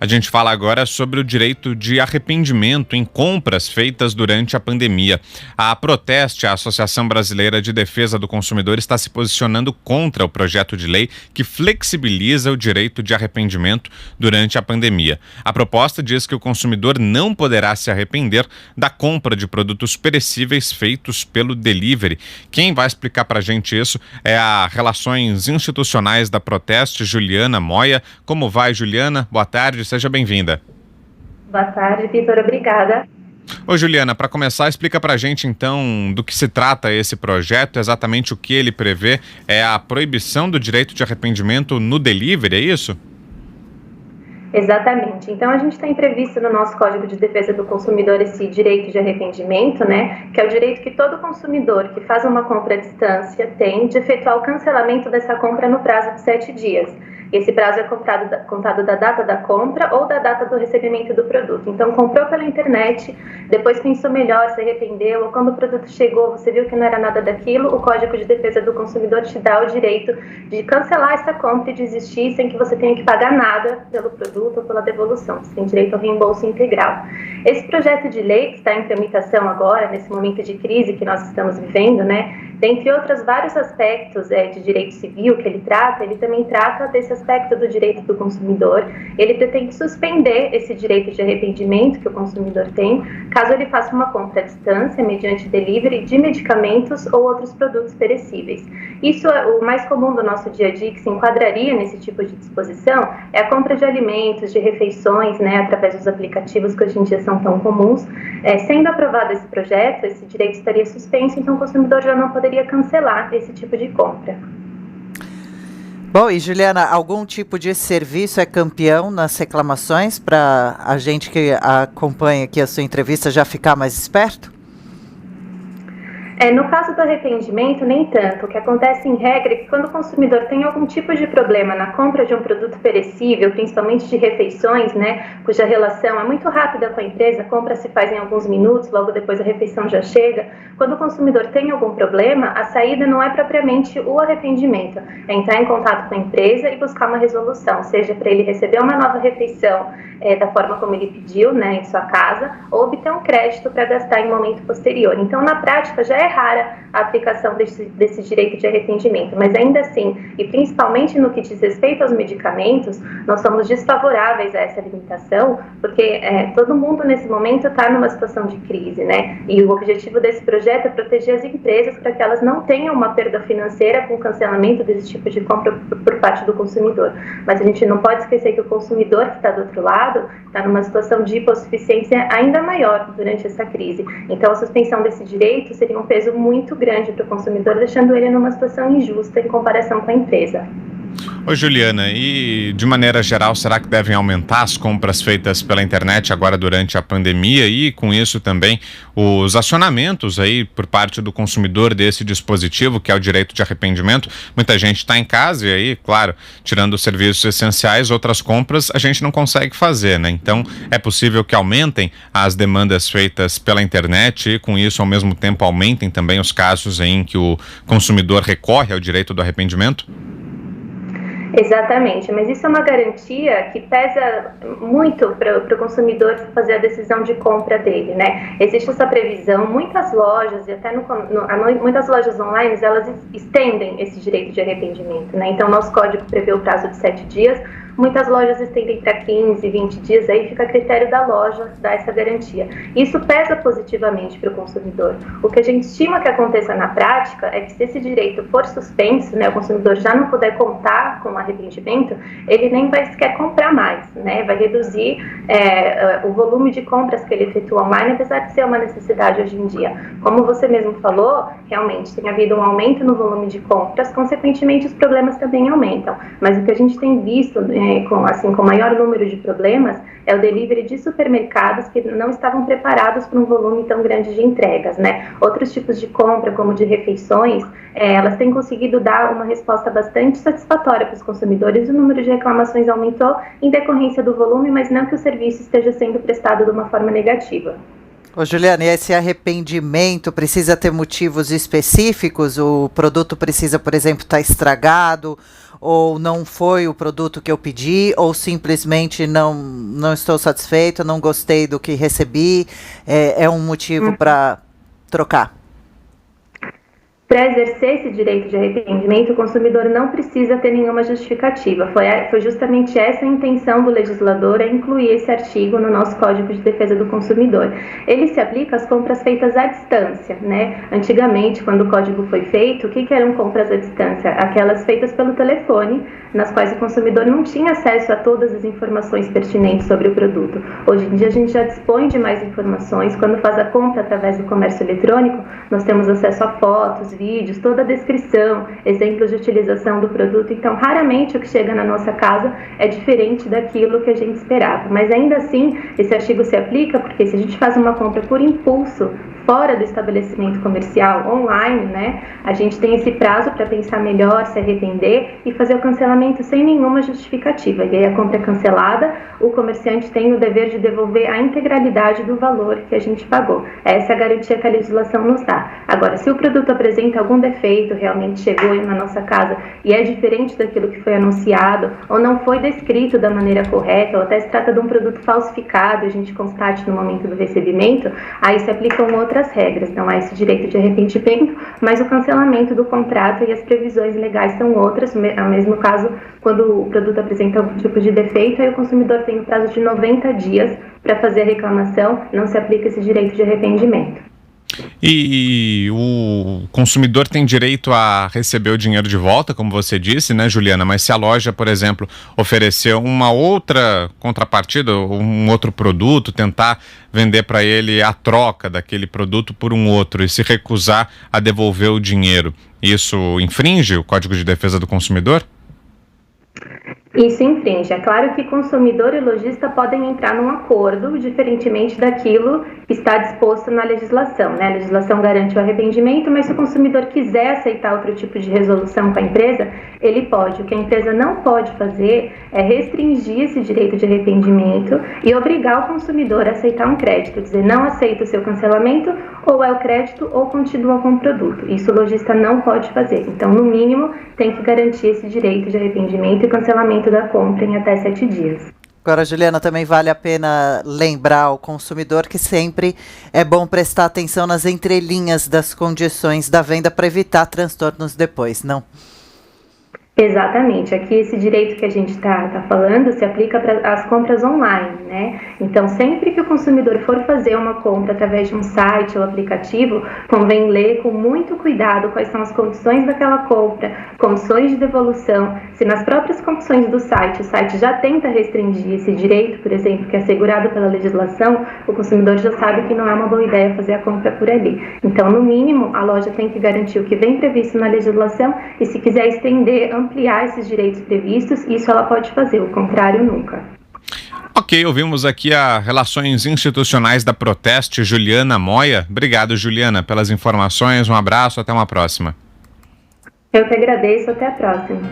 A gente fala agora sobre o direito de arrependimento em compras feitas durante a pandemia. A Proteste, a Associação Brasileira de Defesa do Consumidor, está se posicionando contra o projeto de lei que flexibiliza o direito de arrependimento durante a pandemia. A proposta diz que o consumidor não poderá se arrepender da compra de produtos perecíveis feitos pelo delivery. Quem vai explicar para a gente isso é a Relações Institucionais da Proteste, Juliana Moia. Como vai, Juliana? Boa tarde, seja bem-vinda. Boa tarde, Vitor, obrigada. Ô Juliana, para começar, explica para a gente então do que se trata esse projeto, exatamente o que ele prevê. É a proibição do direito de arrependimento no delivery, é isso? Exatamente. Então, a gente tem previsto no nosso Código de Defesa do Consumidor esse direito de arrependimento, né? Que é o direito que todo consumidor que faz uma compra à distância tem de efetuar o cancelamento dessa compra no prazo de 7 dias. Esse prazo é contado da data da compra ou da data do recebimento do produto. Então, comprou pela internet, depois pensou melhor, se arrependeu, ou quando o produto chegou, você viu que não era nada daquilo, o Código de Defesa do Consumidor te dá o direito de cancelar essa compra e desistir sem que você tenha que pagar nada pelo produto ou pela devolução. Você tem direito ao reembolso integral. Esse projeto de lei que está em tramitação agora, nesse momento de crise que nós estamos vivendo, né, dentre outros vários aspectos de direito civil que ele também trata desse aspecto do direito do consumidor. Ele pretende suspender esse direito de arrependimento que o consumidor tem, caso ele faça uma compra à distância, mediante delivery de medicamentos ou outros produtos perecíveis. Isso é o mais comum do nosso dia a dia, que se enquadraria nesse tipo de disposição, é a compra de alimentos, de refeições, né, através dos aplicativos que hoje em dia são tão comuns. Sendo aprovado esse projeto, esse direito estaria suspenso, então o consumidor já não poderia cancelar esse tipo de compra. Bom, e Juliana, algum tipo de serviço é campeão nas reclamações para a gente que acompanha aqui a sua entrevista já ficar mais esperto? No caso do arrependimento, nem tanto. O que acontece em regra é que quando o consumidor tem algum tipo de problema na compra de um produto perecível, principalmente de refeições, né, cuja relação é muito rápida com a empresa, a compra se faz em alguns minutos, logo depois a refeição já chega. Quando o consumidor tem algum problema, a saída não é propriamente o arrependimento, é entrar em contato com a empresa e buscar uma resolução, seja para ele receber uma nova refeição da forma como ele pediu, né, em sua casa, ou obter um crédito para gastar em momento posterior. Então, na prática, já é rara a aplicação desse direito de arrependimento, mas ainda assim, e principalmente no que diz respeito aos medicamentos, nós somos desfavoráveis a essa limitação, porque todo mundo nesse momento está numa situação de crise, né? E o objetivo desse projeto é proteger as empresas para que elas não tenham uma perda financeira com o cancelamento desse tipo de compra por parte do consumidor. Mas a gente não pode esquecer que o consumidor que está do outro lado está numa situação de hipossuficiência ainda maior durante essa crise. Então, a suspensão desse direito seria um peso muito grande para o consumidor, deixando ele numa situação injusta em comparação com a empresa. Ô Juliana, e de maneira geral, será que devem aumentar as compras feitas pela internet agora durante a pandemia e com isso também os acionamentos aí por parte do consumidor desse dispositivo, que é o direito de arrependimento? Muita gente está em casa e aí, claro, tirando os serviços essenciais, outras compras a gente não consegue fazer, né? Então é possível que aumentem as demandas feitas pela internet e com isso ao mesmo tempo aumentem também os casos em que o consumidor recorre ao direito do arrependimento? Exatamente, mas isso é uma garantia que pesa muito para o consumidor fazer a decisão de compra dele, né? Existe essa previsão, muitas lojas e até muitas lojas online, elas estendem esse direito de arrependimento, né? Então, nosso código prevê o prazo de 7 dias, muitas lojas estendem para 15, 20 dias, aí fica a critério da loja dar essa garantia. Isso pesa positivamente para o consumidor. O que a gente estima que aconteça na prática é que se esse direito for suspenso, né, o consumidor já não puder contar com o arrependimento, ele nem vai sequer comprar mais, né, vai reduzir o volume de compras que ele efetua online, apesar de ser uma necessidade hoje em dia. Como você mesmo falou, realmente tem havido um aumento no volume de compras, consequentemente os problemas também aumentam, mas o que a gente tem visto com maior número de problemas é o delivery de supermercados que não estavam preparados para um volume tão grande de entregas, né? Outros tipos de compra, como de refeições, elas têm conseguido dar uma resposta bastante satisfatória para os consumidores. O número de reclamações aumentou em decorrência do volume, mas não que o serviço esteja sendo prestado de uma forma negativa. Ô, Juliana, e esse arrependimento precisa ter motivos específicos? O produto precisa, por exemplo, estar estragado, ou não foi o produto que eu pedi, ou simplesmente não estou satisfeito, não gostei do que recebi, é um motivo para trocar? Para exercer esse direito de arrependimento, o consumidor não precisa ter nenhuma justificativa. Foi justamente essa a intenção do legislador, a incluir esse artigo no nosso Código de Defesa do Consumidor. Ele se aplica às compras feitas à distância, né? Antigamente, quando o código foi feito, o que eram compras à distância? Aquelas feitas pelo telefone, nas quais o consumidor não tinha acesso a todas as informações pertinentes sobre o produto. Hoje em dia, a gente já dispõe de mais informações. Quando faz a compra através do comércio eletrônico, nós temos acesso a fotos, vídeos, toda a descrição, exemplos de utilização do produto. Então, raramente o que chega na nossa casa é diferente daquilo que a gente esperava. Mas ainda assim, esse artigo se aplica porque se a gente faz uma compra por impulso, fora do estabelecimento comercial, online, né, a gente tem esse prazo para pensar melhor, se arrepender e fazer o cancelamento sem nenhuma justificativa. E aí a compra é cancelada, o comerciante tem o dever de devolver a integralidade do valor que a gente pagou. Essa é a garantia que a legislação nos dá. Agora, se o produto apresenta algum defeito, realmente chegou na nossa casa e é diferente daquilo que foi anunciado, ou não foi descrito da maneira correta, ou até se trata de um produto falsificado, a gente constate no momento do recebimento, aí se aplicam outras regras. Não há esse direito de arrependimento, mas o cancelamento do contrato e as previsões legais são outras. No mesmo caso, quando o produto apresenta algum tipo de defeito, aí o consumidor tem o prazo de 90 dias para fazer a reclamação, não se aplica esse direito de arrependimento. E o consumidor tem direito a receber o dinheiro de volta, como você disse, né, Juliana? Mas se a loja, por exemplo, oferecer uma outra contrapartida, um outro produto, tentar vender para ele a troca daquele produto por um outro e se recusar a devolver o dinheiro, isso infringe o Código de Defesa do Consumidor? Isso infringe. É claro que consumidor e lojista podem entrar num acordo, diferentemente daquilo que está disposto na legislação, né? A legislação garante o arrependimento, mas se o consumidor quiser aceitar outro tipo de resolução com a empresa, ele pode. O que a empresa não pode fazer é restringir esse direito de arrependimento e obrigar o consumidor a aceitar um crédito, dizer não aceita o seu cancelamento, ou é o crédito ou continua com o produto. Isso o lojista não pode fazer. Então, no mínimo, tem que garantir esse direito de arrependimento e cancelamento da compra em até 7 dias. Agora, Juliana, também vale a pena lembrar ao consumidor que sempre é bom prestar atenção nas entrelinhas das condições da venda para evitar transtornos depois, não? Exatamente. Aqui esse direito que a gente está falando se aplica para as compras online, né? Então, sempre que o consumidor for fazer uma compra através de um site ou aplicativo, convém ler com muito cuidado quais são as condições daquela compra, condições de devolução. Se nas próprias condições do site, o site já tenta restringir esse direito, por exemplo, que é assegurado pela legislação, o consumidor já sabe que não é uma boa ideia fazer a compra por ali. Então, no mínimo, a loja tem que garantir o que vem previsto na legislação e, se quiser estender, ampliar esses direitos previstos, isso ela pode fazer, o contrário nunca. Ok, ouvimos aqui a Relações Institucionais da Proteste, Juliana Moia. Obrigado, Juliana, pelas informações, um abraço, até uma próxima. Eu que agradeço, até a próxima.